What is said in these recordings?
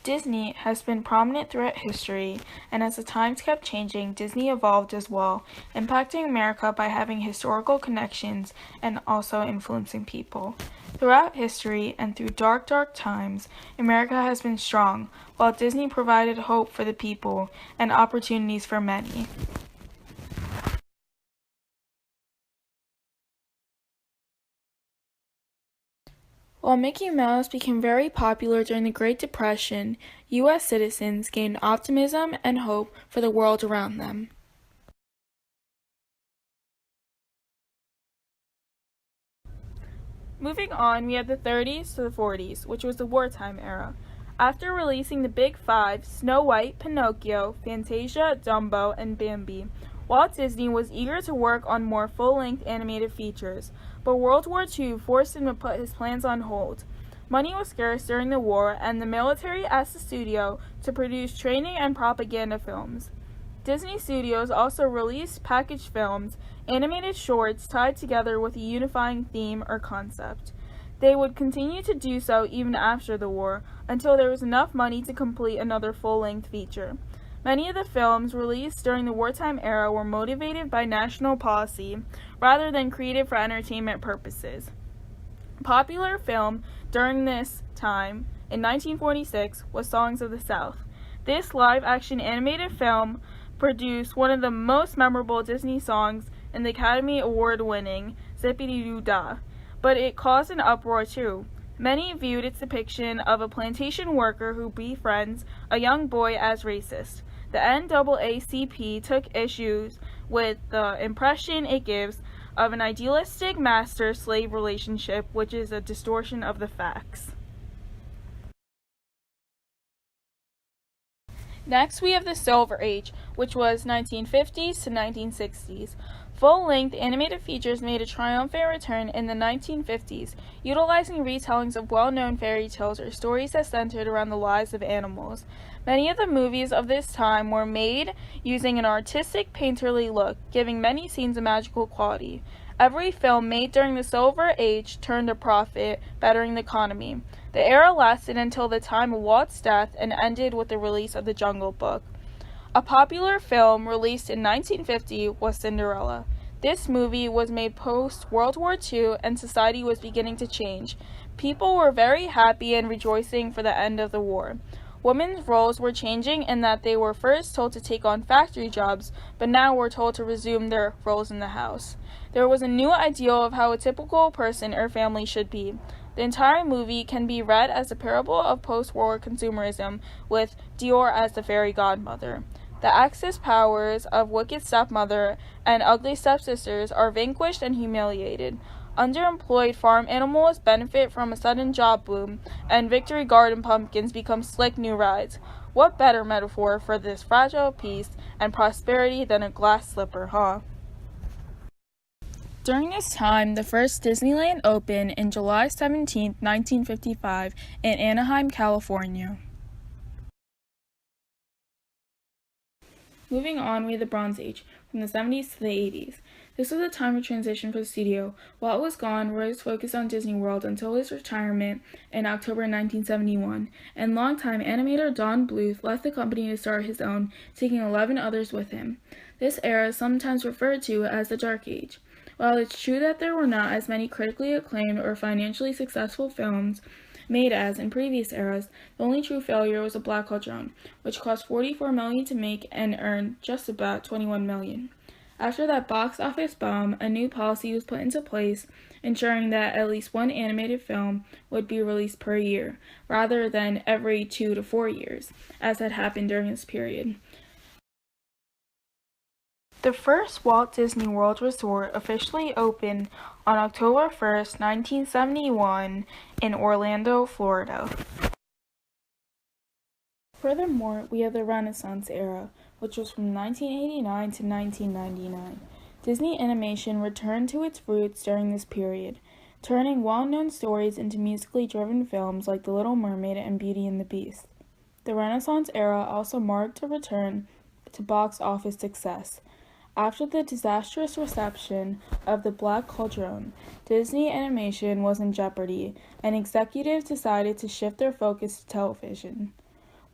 Disney has been prominent throughout history, and as the times kept changing, Disney evolved as well, impacting America by having historical connections and also influencing people. Throughout history and through dark, dark times, America has been strong, while Disney provided hope for the people and opportunities for many. While Mickey Mouse became very popular during the Great Depression, U.S. citizens gained optimism and hope for the world around them. Moving on, we have the 30s to the 40s, which was the wartime era. After releasing the Big Five, Snow White, Pinocchio, Fantasia, Dumbo, and Bambi, Walt Disney was eager to work on more full-length animated features, but World War II forced him to put his plans on hold. Money was scarce during the war, and the military asked the studio to produce training and propaganda films. Disney Studios also released packaged films, animated shorts tied together with a unifying theme or concept. They would continue to do so even after the war, until there was enough money to complete another full-length feature. Many of the films released during the wartime era were motivated by national policy rather than created for entertainment purposes. Popular film during this time, in 1946, was Songs of the South. This live-action animated film produced one of the most memorable Disney songs in the Academy Award-winning Zippity-Doo-Dah, but it caused an uproar too. Many viewed its depiction of a plantation worker who befriends a young boy as racist. The NAACP took issues with the impression it gives of an idealistic master-slave relationship, which is a distortion of the facts. Next, we have the Silver Age, which was 1950s to 1960s. Full-length animated features made a triumphant return in the 1950s, utilizing retellings of well-known fairy tales or stories that centered around the lives of animals. Many of the movies of this time were made using an artistic, painterly look, giving many scenes a magical quality. Every film made during the Silver Age turned a profit, bettering the economy. The era lasted until the time of Walt's death and ended with the release of The Jungle Book. A popular film released in 1950 was Cinderella. This movie was made post-World War II and society was beginning to change. People were very happy and rejoicing for the end of the war. Women's roles were changing in that they were first told to take on factory jobs, but now were told to resume their roles in the house. There was a new ideal of how a typical person or family should be. The entire movie can be read as a parable of post-war consumerism, with Dior as the fairy godmother. The Axis powers of wicked stepmother and ugly stepsisters are vanquished and humiliated. Underemployed farm animals benefit from a sudden job boom, and Victory Garden pumpkins become slick new rides. What better metaphor for this fragile peace and prosperity than a glass slipper, huh? During this time, the first Disneyland opened in July 17, 1955, in Anaheim, California. Moving on, we have the Bronze Age, from the 70s to the 80s. This was a time of transition for the studio. While it was gone, Roy was focused on Disney World until his retirement in October 1971, and longtime animator Don Bluth left the company to start his own, taking 11 others with him. This era is sometimes referred to as the Dark Age. While it's true that there were not as many critically acclaimed or financially successful films made as in previous eras, the only true failure was The Black Cauldron, which cost $44 million to make and earned just about $21 million. After that box office bomb, a new policy was put into place, ensuring that at least one animated film would be released per year, rather than every 2 to 4 years, as had happened during this period. The first Walt Disney World Resort officially opened on October 1st, 1971 in Orlando, Florida. Furthermore, we have the Renaissance era, which was from 1989 to 1999. Disney animation returned to its roots during this period, turning well-known stories into musically driven films like The Little Mermaid and Beauty and the Beast. The Renaissance era also marked a return to box office success. After the disastrous reception of The Black Cauldron, Disney Animation was in jeopardy, and executives decided to shift their focus to television.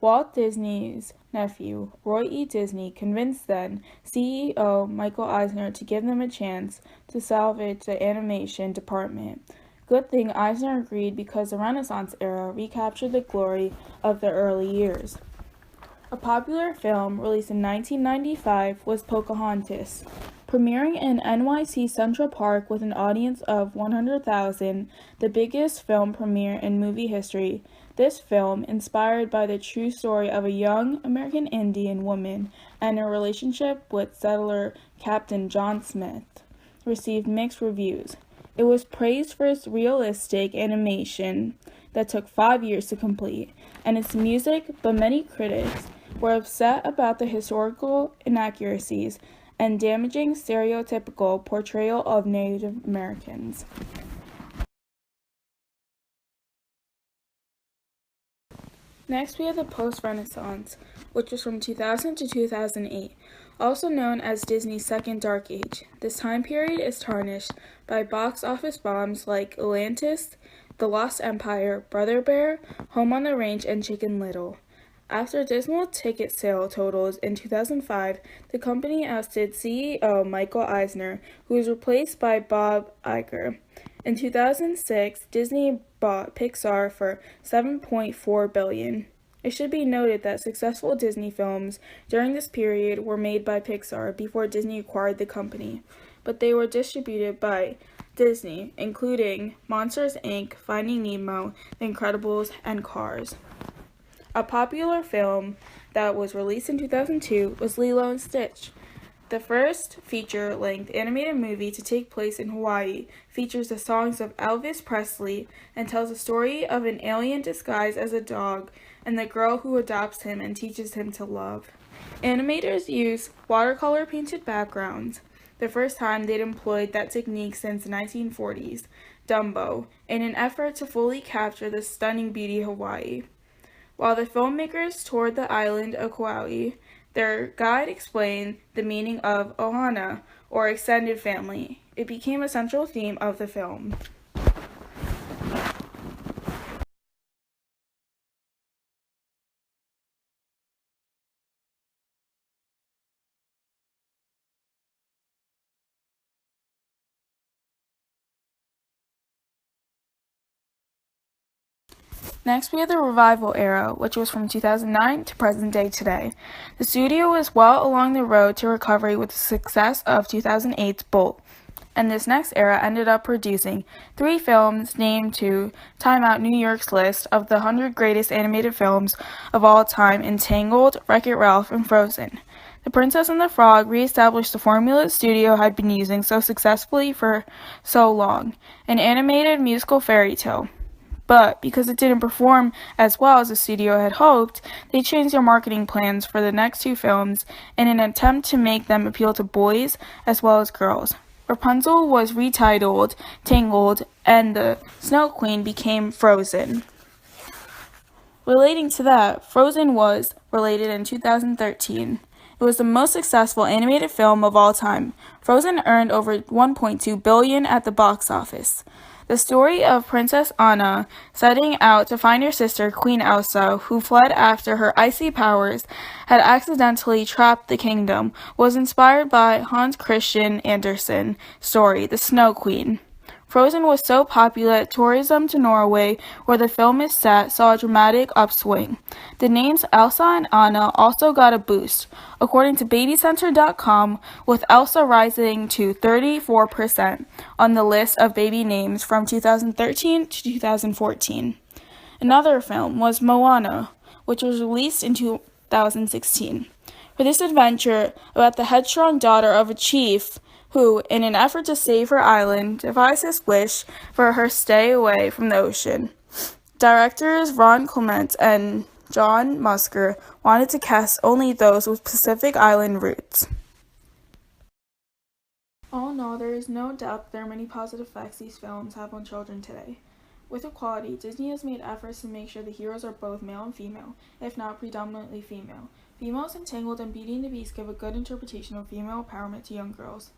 Walt Disney's nephew, Roy E. Disney, convinced then CEO Michael Eisner to give them a chance to salvage the animation department. Good thing Eisner agreed because the Renaissance era recaptured the glory of the early years. A popular film released in 1995 was Pocahontas. Premiering in NYC Central Park with an audience of 100,000, the biggest film premiere in movie history, this film, inspired by the true story of a young American Indian woman and her relationship with settler Captain John Smith, received mixed reviews. It was praised for its realistic animation that took 5 years to complete, and its music, but many critics were upset about the historical inaccuracies and damaging stereotypical portrayal of Native Americans. Next, we have the post-Renaissance, which was from 2000 to 2008, also known as Disney's second dark age. This time period is tarnished by box office bombs like Atlantis, The Lost Empire, Brother Bear, Home on the Range, and Chicken Little. After dismal ticket sale totals in 2005, the company ousted CEO Michael Eisner, who was replaced by Bob Iger. In 2006, Disney bought Pixar for $7.4 billion. It should be noted that successful Disney films during this period were made by Pixar before Disney acquired the company, but they were distributed by Disney, including Monsters, Inc., Finding Nemo, The Incredibles, and Cars. A popular film that was released in 2002 was Lilo and Stitch. The first feature-length animated movie to take place in Hawaii features the songs of Elvis Presley and tells the story of an alien disguised as a dog and the girl who adopts him and teaches him to love. Animators use watercolor painted backgrounds, the first time they'd employed that technique since the 1940s, Dumbo, in an effort to fully capture the stunning beauty of Hawaii. While the filmmakers toured the island of Kauai, their guide explained the meaning of ohana, or extended family. It became a central theme of the film. Next, we have the revival era, which was from 2009 to present day today. The studio was well along the road to recovery with the success of 2008's Bolt, and this next era ended up producing 3 films named to Time Out New York's list of the 100 greatest animated films of all time in Tangled, Wreck-It Ralph, and Frozen. The Princess and the Frog re-established the formula the studio had been using so successfully for so long, an animated musical fairy tale. But because it didn't perform as well as the studio had hoped, they changed their marketing plans for the next 2 films in an attempt to make them appeal to boys as well as girls. Rapunzel was retitled Tangled, and the Snow Queen became Frozen. Relating to that, Frozen was released in 2013. It was the most successful animated film of all time. Frozen earned over $1.2 billion at the box office. The story of Princess Anna setting out to find her sister, Queen Elsa, who fled after her icy powers had accidentally trapped the kingdom, was inspired by Hans Christian Andersen's story, The Snow Queen. Frozen was so popular that tourism to Norway, where the film is set, saw a dramatic upswing. The names Elsa and Anna also got a boost, according to BabyCenter.com, with Elsa rising to 34% on the list of baby names from 2013 to 2014. Another film was Moana, which was released in 2016. For this adventure about the headstrong daughter of a chief who, in an effort to save her island, devised his wish for her stay away from the ocean. Directors Ron Clement and John Musker wanted to cast only those with Pacific Island roots. All in all, there is no doubt that there are many positive effects these films have on children today. With equality, Disney has made efforts to make sure the heroes are both male and female, if not predominantly female. Females in Tangled and Beauty and the Beast give a good interpretation of female empowerment to young girls.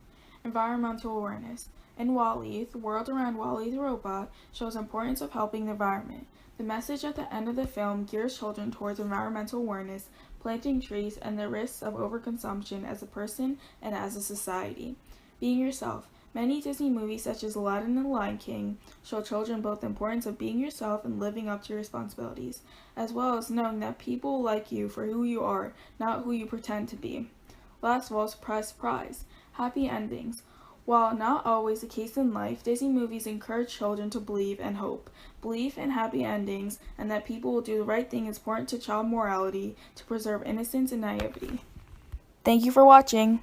Environmental awareness. And WALL-E, the world around WALL-E the robot, shows the importance of helping the environment. The message at the end of the film gears children towards environmental awareness, planting trees, and the risks of overconsumption as a person and as a society. Being yourself. Many Disney movies such as Aladdin and The Lion King show children both the importance of being yourself and living up to your responsibilities, as well as knowing that people like you for who you are, not who you pretend to be. Last of all, surprise. Happy endings. While not always the case in life, Disney movies encourage children to believe and hope. Belief in happy endings and that people will do the right thing is important to child morality to preserve innocence and naivety. Thank you for watching.